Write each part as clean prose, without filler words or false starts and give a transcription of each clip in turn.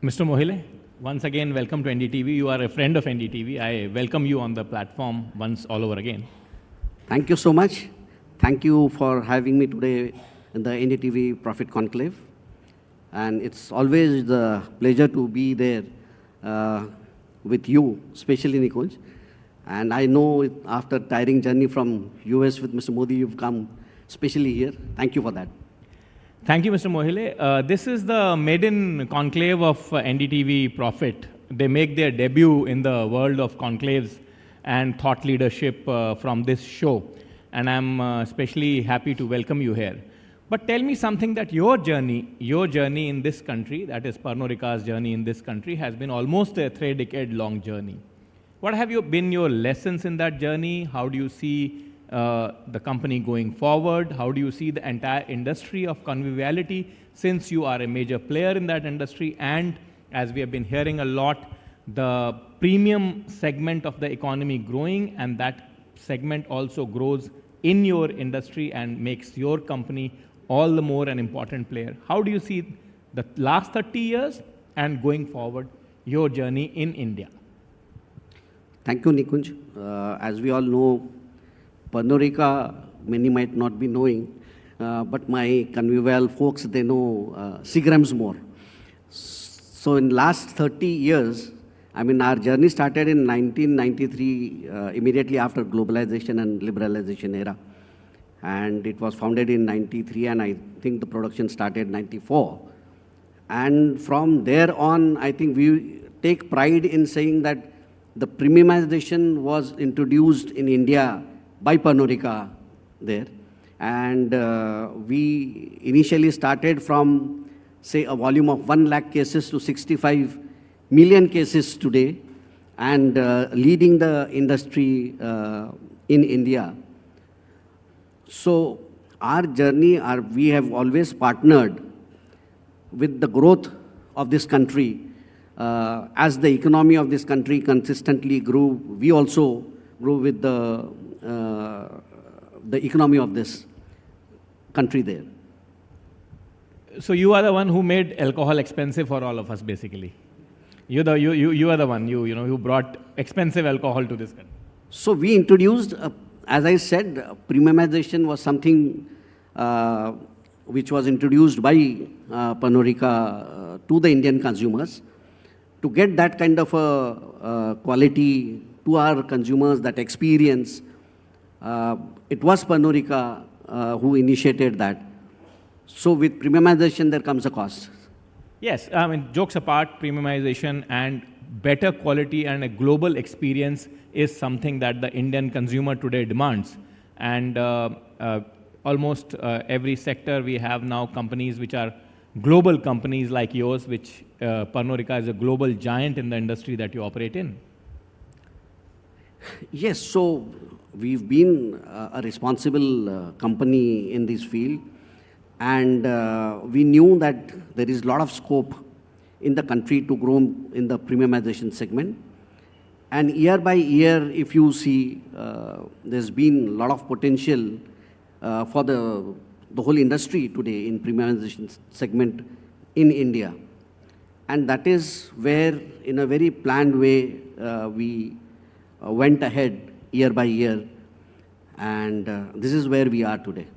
Mr. Mohile, once again, welcome to NDTV. You are a friend of NDTV. I welcome you on the platform once all over again. Thank you so much. Thank you for having me today in the NDTV Profit Conclave. And it's always the pleasure to be there with you, especially Nikunj. And I know after tiring journey from US with Mr. Modi, you've come especially here. Thank you for that. Thank you, Mr. Mohile. This is the maiden conclave of NDTV Profit. They make their debut in the world of conclaves and thought leadership from this show. And I'm especially happy to welcome you here. But tell me something that your journey in this country, that is Pernod Ricard's journey in this country, has been almost a 3-decade long journey. What have been your lessons in that journey? How do you see the company going forward? How do you see the entire industry of conviviality, since you are a major player in that industry? And as we have been hearing a lot, the premium segment of the economy growing, and that segment also grows in your industry and makes your company all the more an important player. How do you see the last 30 years and going forward, your journey in India? Thank you, Nikunj. As we all know, Pernod Ricard, many might not be knowing, but my convivial folks, they know Seagram's more. So in last 30 years, I mean, our journey started in 1993, immediately after globalization and liberalization era. And it was founded in 93, and I think the production started 94. And from there on, I think we take pride in saying that the premiumization was introduced in India by Pernod Ricard there. And we initially started from, say, a volume of 1 lakh cases to 65 million cases today, and leading the industry in India. So our journey, we have always partnered with the growth of this country. As the economy of this country consistently grew, we also grew with the economy of this country there. So you are the one who made alcohol expensive for all of us, basically. You are the one who brought expensive alcohol to this country. So we introduced, as I said, premiumization was something which was introduced by Pernod Ricard to the Indian consumers to get that kind of a quality to our consumers, that experience. It was Pernod Ricard who initiated that. So with premiumization, there comes a cost. Yes, I mean, jokes apart, premiumization and better quality and a global experience is something that the Indian consumer today demands. And almost every sector, we have now companies which are global companies like yours, which Pernod Ricard is a global giant in the industry that you operate in. Yes, so we've been a responsible company in this field. And we knew that there is a lot of scope in the country to grow in the premiumization segment. And year by year, if you see, there's been a lot of potential for the whole industry today in premiumization segment in India. And that is where, in a very planned way, we went ahead year by year. And this is where we are today.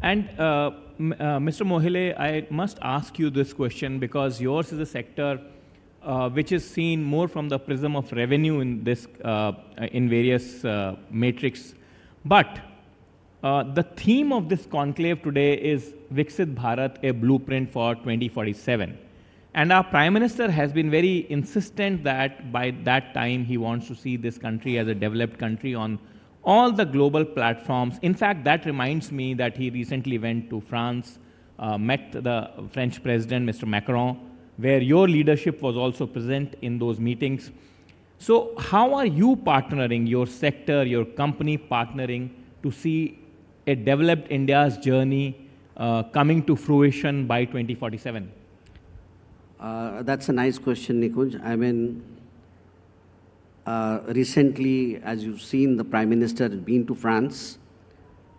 And Mr. Mohile, I must ask you this question, because yours is a sector which is seen more from the prism of revenue in this in various matrix. But the theme of this conclave today is Viksit Bharat, a blueprint for 2047. And our Prime Minister has been very insistent that by that time he wants to see this country as a developed country on all the global platforms. In fact, that reminds me that he recently went to France, met the French President, Mr. Macron, where your leadership was also present in those meetings. So how are you partnering, your sector, your company partnering, to see a developed India's journey coming to fruition by 2047? That's a nice question, Nikunj. I mean, recently, as you've seen, the Prime Minister has been to France.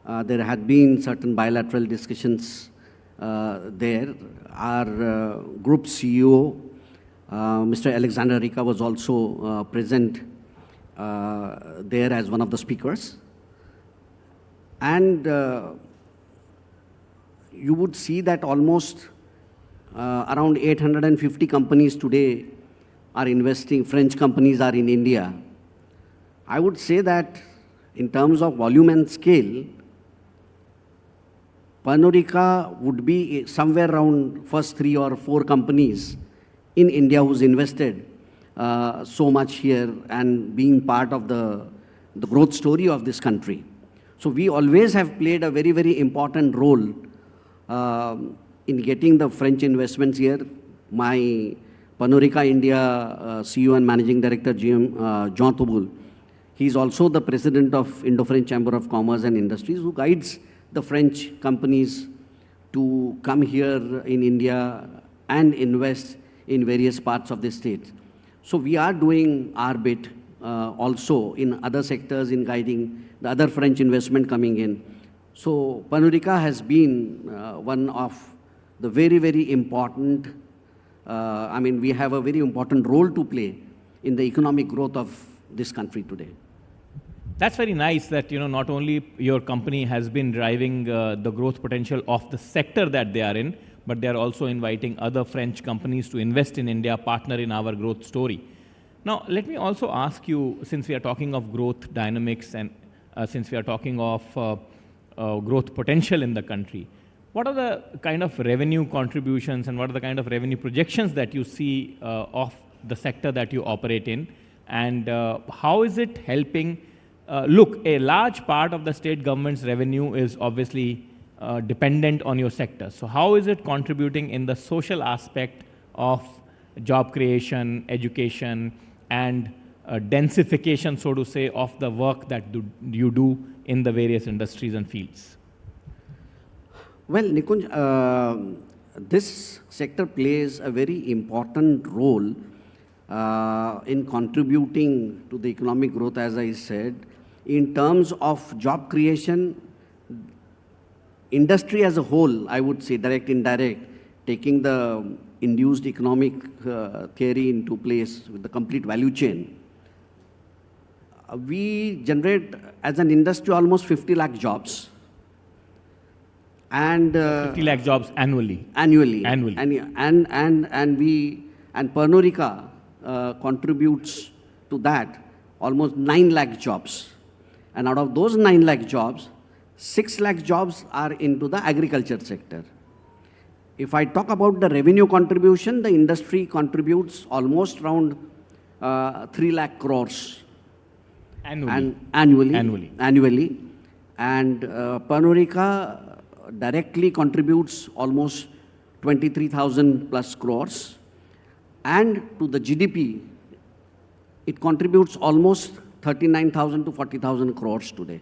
There had been certain bilateral discussions there. Our group CEO Mr. Alexander Rika was also present there as one of the speakers. And you would see that almost around 850 companies today are investing, French companies are in India. I would say that in terms of volume and scale, Pernod Ricard would be somewhere around first 3 or 4 companies in India who's invested so much here and being part of the growth story of this country. So we always have played a very, very important role in getting the French investments here. My Pernod Ricard India CEO and Managing Director, Jean Touboul, he's also the president of Indo-French Chamber of Commerce and Industries, who guides the French companies to come here in India and invest in various parts of the state. So we are doing our bit also in other sectors in guiding the other French investment coming in. So Pernod Ricard has been one of the very, very important, we have a very important role to play in the economic growth of this country today. That's very nice that, not only your company has been driving the growth potential of the sector that they are in, but they are also inviting other French companies to invest in India, partner in our growth story. Now, let me also ask you, since we are talking of growth dynamics and since we are talking of growth potential in the country, what are the kind of revenue contributions and what are the kind of revenue projections that you see of the sector that you operate in? And how is it helping? Look, a large part of the state government's revenue is obviously dependent on your sector. So how is it contributing in the social aspect of job creation, education, and densification, so to say, of the work that you do in the various industries and fields? Well, Nikunj, this sector plays a very important role in contributing to the economic growth, as I said. In terms of job creation, industry as a whole, I would say, direct, indirect, taking the induced economic theory into place with the complete value chain, we generate as an industry almost 50 lakh jobs. And 50 lakh jobs annually. Annually. Annually. And Pernod Ricard contributes to that almost 9 lakh jobs. And out of those 9 lakh jobs, 6 lakh jobs are into the agriculture sector. If I talk about the revenue contribution, the industry contributes almost around 3 lakh crores. Annually. Annually. And Pernod Ricard directly contributes almost 23,000 plus crores. And to the GDP, it contributes almost 39,000 to 40,000 crores today.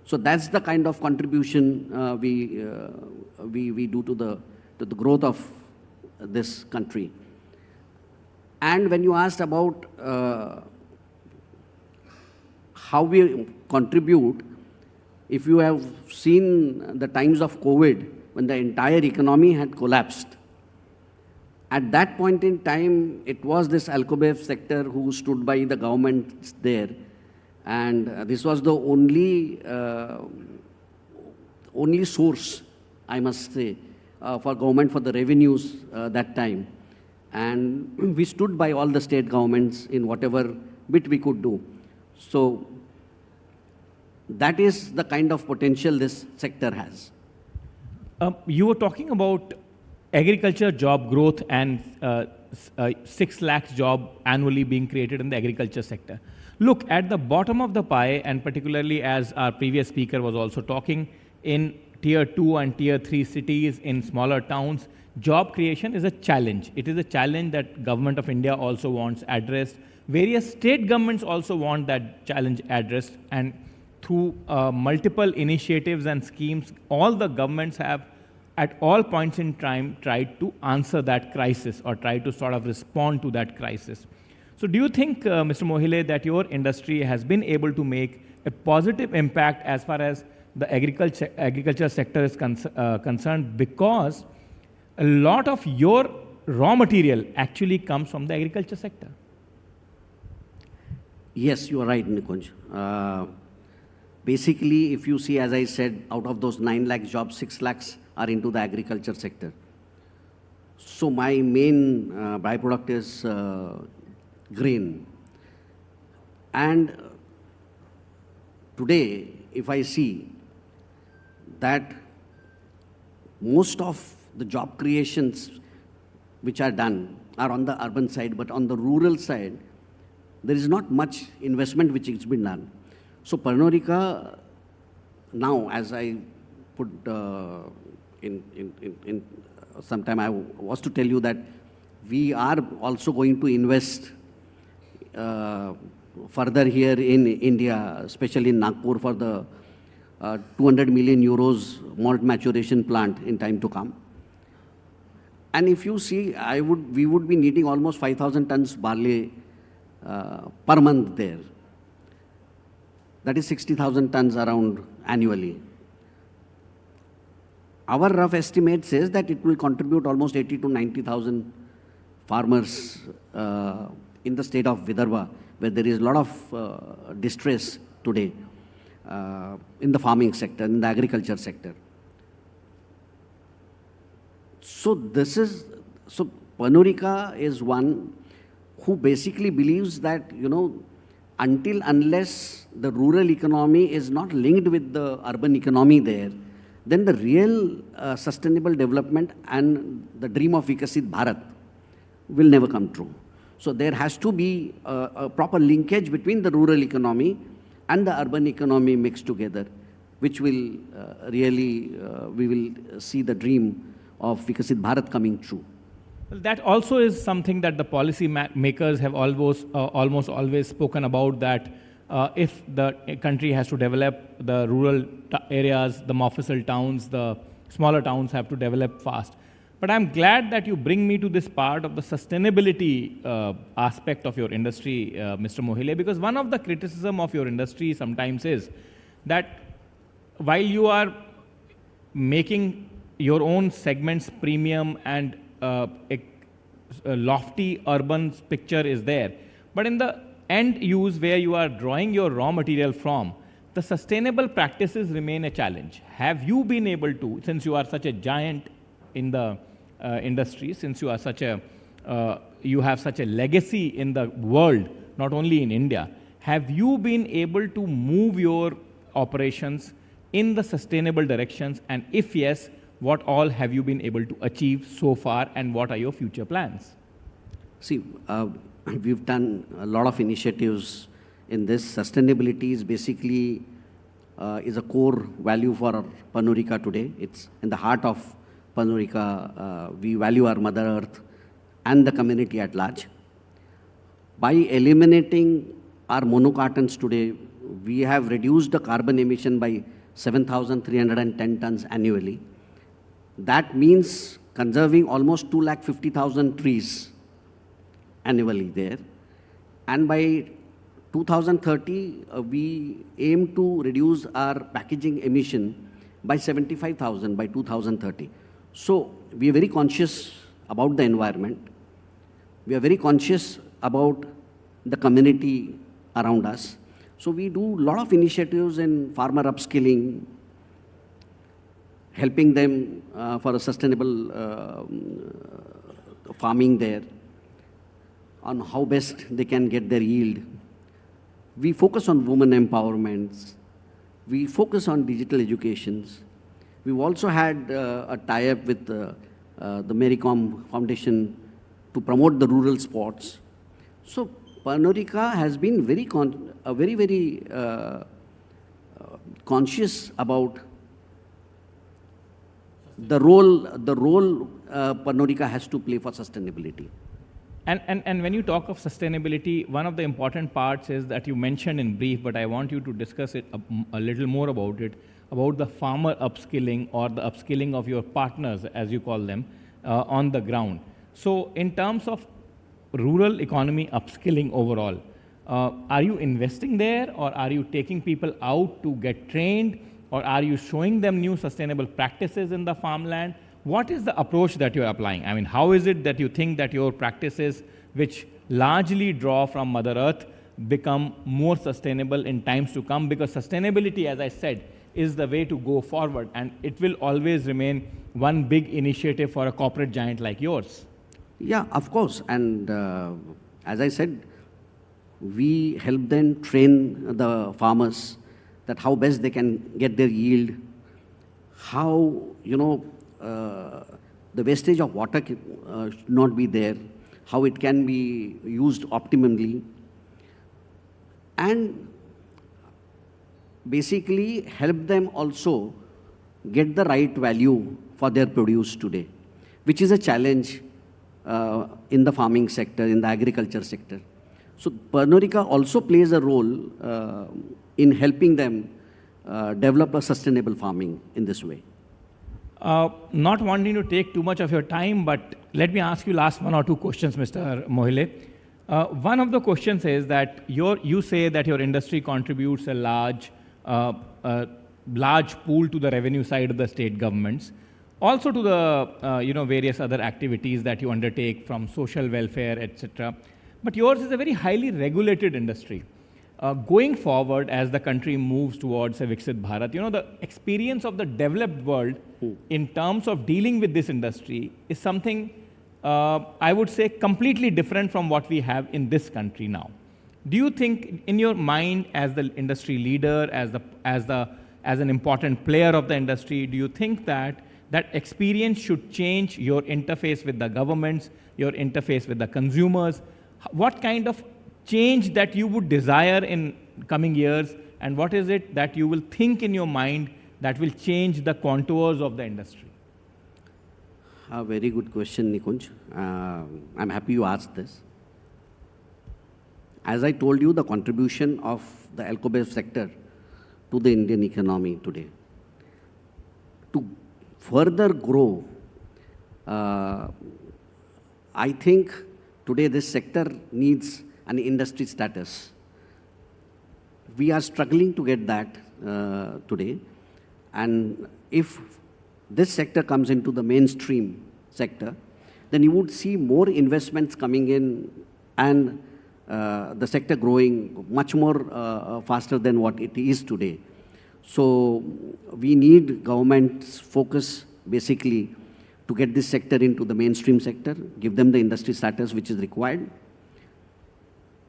So that's the kind of contribution we do to the growth of this country. And when you asked about how we contribute, if you have seen the times of COVID, when the entire economy had collapsed, at that point in time, it was this Alcobev sector who stood by the government there. And this was the only source, I must say, for government for the revenues that time. And we stood by all the state governments in whatever bit we could do. So that is the kind of potential this sector has. You were talking about agriculture job growth and 6 lakhs job annually being created in the agriculture sector. Look, at the bottom of the pie, and particularly as our previous speaker was also talking, in tier 2 and tier 3 cities, in smaller towns, job creation is a challenge. It is a challenge that Government of India also wants addressed. Various state governments also want that challenge addressed, and through multiple initiatives and schemes, all the governments have at all points in time tried to answer that crisis or try to sort of respond to that crisis. So do you think, Mr. Mohile, that your industry has been able to make a positive impact as far as the agriculture sector is concerned, because a lot of your raw material actually comes from the agriculture sector. Yes, you are right, Nikunj. Basically, if you see, as I said, out of those 9 lakh jobs, 6 lakhs are into the agriculture sector. So my main byproduct is grain. And today, if I see that most of the job creations which are done are on the urban side, but on the rural side, there is not much investment which has been done. So Pernod Ricard, now, as I put in some time, I was to tell you that we are also going to invest further here in India, especially in Nagpur, for the 200 million euros malt maturation plant in time to come. And if you see, we would be needing almost 5,000 tons barley per month there. That is 60,000 tons around annually. Our rough estimate says that it will contribute almost 80 to 90,000 farmers in the state of Vidarbha, where there is a lot of distress today in the farming sector, in the agriculture sector. So Pernod Ricard is one who basically believes that, unless the rural economy is not linked with the urban economy there, then the real sustainable development and the dream of Viksit Bharat will never come true. So there has to be a proper linkage between the rural economy and the urban economy mixed together, which will we will see the dream of Viksit Bharat coming true. Well, that also is something that the policy makers have almost always spoken about, that if the country has to develop, the rural areas, the Mofussil towns, the smaller towns have to develop fast. But I'm glad that you bring me to this part of the sustainability aspect of your industry, Mr. Mohile, because one of the criticism of your industry sometimes is that while you are making your own segments premium and a lofty urban picture is there, but in the end use where you are drawing your raw material from, the sustainable practices remain a challenge. Have you been able to, since you are such a giant in the industry, since you are you have such a legacy in the world, not only in India, have you been able to move your operations in the sustainable directions? And if yes, what all have you been able to achieve so far, and what are your future plans? See, we've done a lot of initiatives in this. Sustainability is basically is a core value for Pernod Ricard today. It's in the heart of Pernod Ricard. We value our Mother Earth and the community at large. By eliminating our monocartons today, we have reduced the carbon emission by 7,310 tons annually. That means conserving almost 250,000 trees annually there. And by 2030, we aim to reduce our packaging emission by 75,000 by 2030. So we are very conscious about the environment. We are very conscious about the community around us. So we do a lot of initiatives in farmer upskilling, helping them for a sustainable farming there, on how best they can get their yield. We focus on women empowerments. We focus on digital educations. We've also had a tie-up with the Marycom Foundation to promote the rural sports. So Pernod Ricard has been very conscious about the role Pernod Ricard has to play for sustainability. And when you talk of sustainability, one of the important parts is that you mentioned in brief, but I want you to discuss it a little more about it, about the farmer upskilling or the upskilling of your partners, as you call them, on the ground. So in terms of rural economy upskilling overall, are you investing there, or are you taking people out to get trained, or are you showing them new sustainable practices in the farmland? what is the approach that you're applying? I mean, how is it that you think that your practices, which largely draw from Mother Earth, become more sustainable in times to come? Because sustainability, as I said, is the way to go forward, and it will always remain one big initiative for a corporate giant like yours. Yeah, of course. And as I said, we help them train the farmers that how best they can get their yield, how, the wastage of water should not be there, how it can be used optimally, and basically help them also get the right value for their produce today, which is a challenge in the farming sector, in the agriculture sector. So Pernod Ricard also plays a role in helping them develop a sustainable farming in this way. Not wanting to take too much of your time, but let me ask you last one or two questions, Mr. Mohile. One of the questions is that you say that your industry contributes a large pool to the revenue side of the state governments, also to the various other activities that you undertake from social welfare, etc. But yours is a very highly regulated industry. Going forward, as the country moves towards a Viksit Bharat, the experience of the developed world in terms of dealing with this industry is something, I would say, completely different from what we have in this country now. Do you think, in your mind, as the industry leader, as an important player of the industry, do you think that experience should change your interface with the governments, your interface with the consumers? What kind of change that you would desire in coming years, and what is it that you will think in your mind that will change the contours of the industry? A very good question, Nikunj. I'm happy you asked this. As I told you, the contribution of the alcohol sector to the Indian economy today. To further grow, I think today this sector needs an industry status. We are struggling to get that today. And if this sector comes into the mainstream sector, then you would see more investments coming in and the sector growing much more faster than what it is today. So we need government's focus basically to get this sector into the mainstream sector, give them the industry status which is required.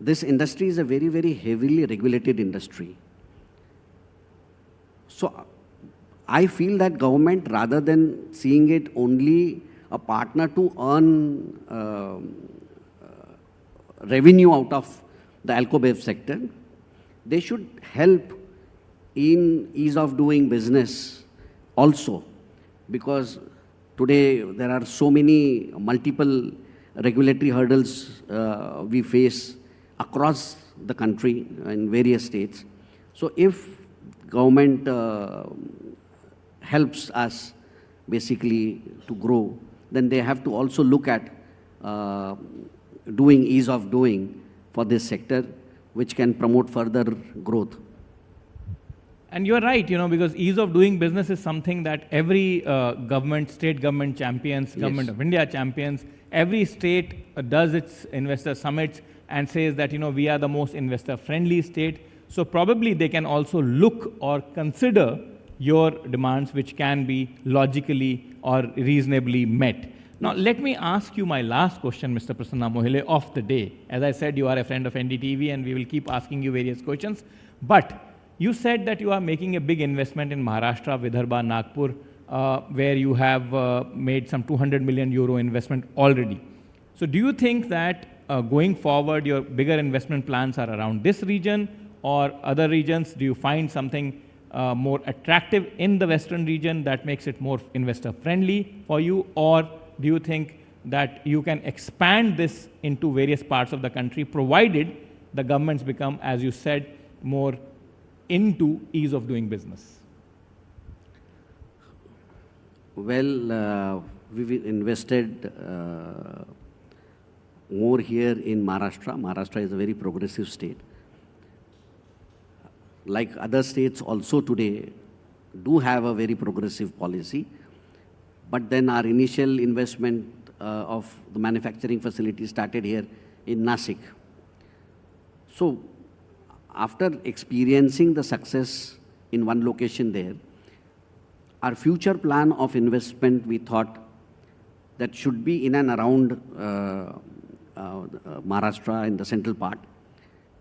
This industry is a very, very heavily regulated industry. So I feel that government, rather than seeing it only a partner to earn revenue out of the alcohol sector, they should help in ease of doing business also, because today there are so many multiple regulatory hurdles we face across the country in various states. So if government helps us basically to grow, then they have to also look at doing ease of doing for this sector, which can promote further growth. And you're right, because ease of doing business is something that every government, state government champions, Government of India champions, every state does its investor summits and says that, we are the most investor-friendly state. So probably they can also look or consider your demands, which can be logically or reasonably met. Now, let me ask you my last question, Mr. Prasanna Mohile, of the day. As I said, you are a friend of NDTV, and we will keep asking you various questions. But you said that you are making a big investment in Maharashtra, Vidarbha, Nagpur, where you have made some 200 million euro investment already. So do you think that going forward, your bigger investment plans are around this region or other regions? Do you find something more attractive in the western region that makes it more investor-friendly for you? Or do you think that you can expand this into various parts of the country, provided the governments become, as you said, more into ease of doing business? Well, we've invested more here in Maharashtra. Maharashtra is a very progressive state. Like other states also today do have a very progressive policy. but then our initial investment of the manufacturing facility started here in Nasik. So after experiencing the success in one location there, our future plan of investment, we thought that should be in and around Maharashtra in the central part.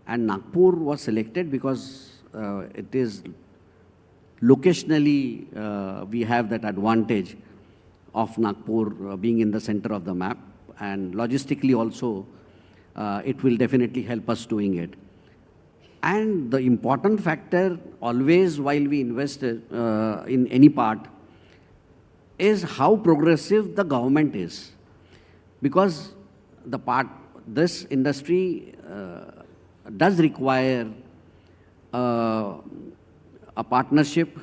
And Nagpur was selected because it is locationally, we have that advantage of Nagpur being in the center of the map, and logistically also, it will definitely help us doing it. And the important factor always while we invest in any part is how progressive the government is. Because this industry does require a partnership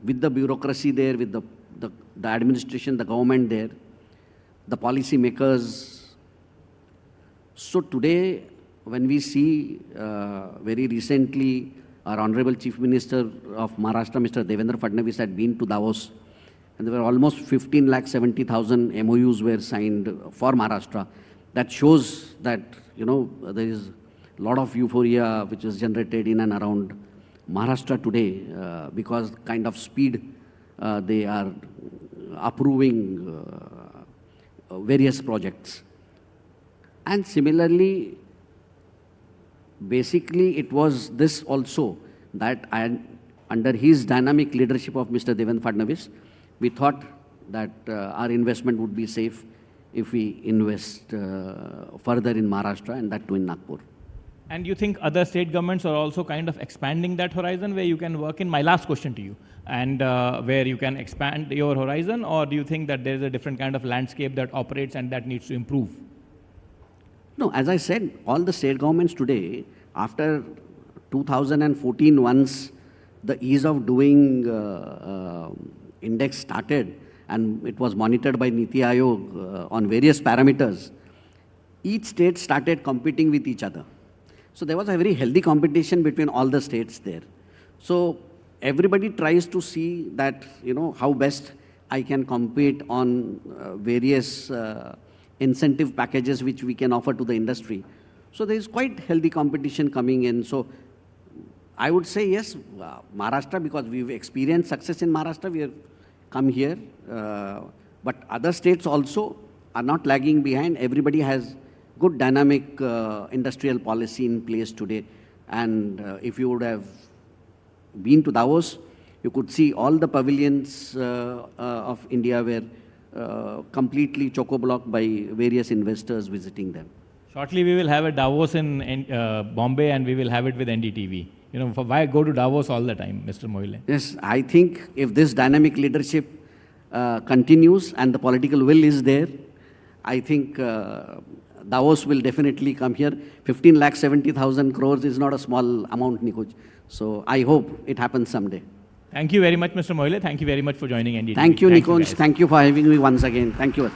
with the bureaucracy there, with the administration, the government there, the policy makers. So today, when we see very recently our Honorable Chief Minister of Maharashtra, Mr. Devendra Fadnavis, had been to Davos, and there were almost 15,70,000 MOUs were signed for Maharashtra. That shows that, you know, there is a lot of euphoria which is generated in and around Maharashtra today because kind of speed they are approving various projects. And similarly, basically it was this also that under his dynamic leadership of Mr. Devendra Fadnavis, we thought that our investment would be safe if we invest further in Maharashtra, and that too in Nagpur. And you think other state governments are also kind of expanding that horizon where you can work in? My last question to you. And where you can expand your horizon, or do you think that there is a different kind of landscape that operates and that needs to improve? No, as I said, all the state governments today, after 2014, once the ease of doing index started and it was monitored by Niti Aayog on various parameters, each state started competing with each other. So there was a very healthy competition between all the states there. So everybody tries to see that, you know, how best I can compete on various incentive packages which we can offer to the industry. So there is quite healthy competition coming in. So I would say yes, Maharashtra, because we've experienced success in Maharashtra, we have come here. But other states also are not lagging behind. Everybody has good dynamic industrial policy in place today. And if you would have been to Davos, you could see all the pavilions of India were completely choco-blocked by various investors visiting them. Shortly, we will have a Davos in Bombay, and we will have it with NDTV. You know, why go to Davos all the time, Mr. Mohile? Yes, I think if this dynamic leadership continues and the political will is there, I think Davos will definitely come here. 15,70,000 crores is not a small amount, Nikunj. So I hope it happens someday. Thank you very much, Mr. Mohile. Thank you very much for joining NDTV. Thank you, Nikunj. Thank you for having me once again. Thank you.